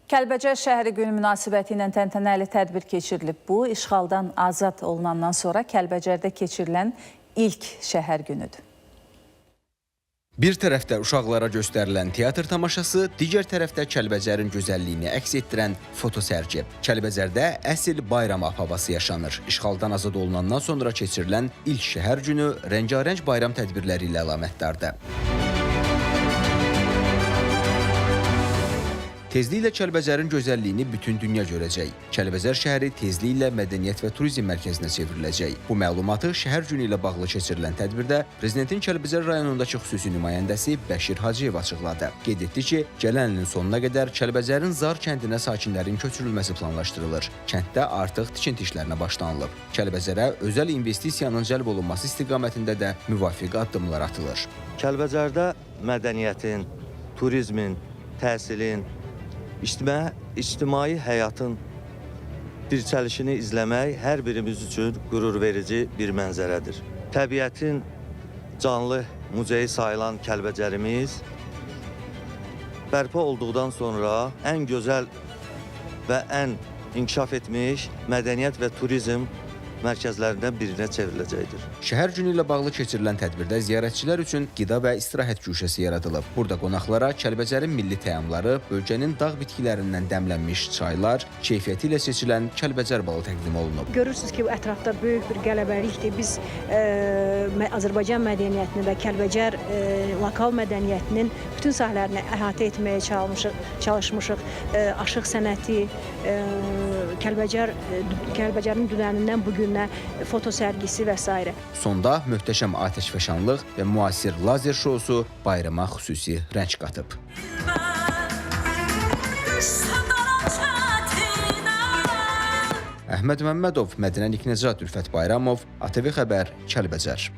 Kəlbəcər şəhəri günü münasibəti ilə təntənəli tədbir keçirilib. Bu, işğaldan azad olunandan sonra Kəlbəcərdə keçirilən ilk şəhər günüdür. Bir tərəfdə uşaqlara göstərilən teatr tamaşası, digər tərəfdə Kəlbəcərin gözəlliyini əks etdirən fotosərgi. Kəlbəcərdə əsl bayram havası yaşanır. İşğaldan azad olunandan sonra keçirilən ilk şəhər günü rəngarəng bayram tədbirləri ilə əlamətdardır. Tezliklə Kəlbəcərin gözəlliyini bütün dünya görəcək. Kəlbəcər şəhəri tezliklə mədəniyyət və turizm mərkəzinə çevriləcək. Bu məlumatı şəhər günü ilə bağlı keçirilən tədbirdə Prezidentin Kəlbəcər rayonundakı xüsusi nümayəndəsi Bəşir Hacıyev açıqladı. Qeyd etdi ki, gələn ilin sonuna qədər Kəlbəcərin Zar kəndinə sakinlərin köçürülməsi planlaşdırılır. Kənddə artıq tikinti işlərinə başlanılıb. Kəlbəcərə özəl investisiyanın cəlb olunması istiqamətində də müvafiq addımlar atılır. Kəlbəcərdə mədəniyyətin, turizmin, təhsilin, ictimai həyatın dirçəlişini izləmək hər birimiz üçün qürur verici bir mənzərədir. Təbiətin canlı muzeyi sayılan Kəlbəcərimiz bərpa olduqdan sonra ən gözəl və ən inkişaf etmiş mədəniyyət və turizm mərkəzlərindən birinə çevriləcəkdir. Şəhər günü ilə bağlı keçirilən tədbirdə ziyarətçilər üçün qida və istirahət güşəsi yaradılıb. Burada qonaqlara Kəlbəcərin milli təamları, bölgənin dağ bitkilərindən dəmlənmiş çaylar, keyfiyyəti ilə seçilən Kəlbəcər balı təqdim olunub. Görürsünüz ki, bu ətrafda böyük bir qələbəlikdir. Biz Azərbaycan mədəniyyətini və Kəlbəcər lokal mədəniyyətinin bütün sahələrini əhatə etməyə çalışmışıq. Aşıq sənəti, Kəlbəcərin dünənindən bugün foto sərgisi və s. Sonda möhtəşəm atəşfəşanlıq və müasir lazer şousu bayrama xüsusi rəng qatıb. Əhməd Məmmədov, Mədinə Niknəcad, Ülfət Bayramov, ATV Xəbər, Kəlbəcər.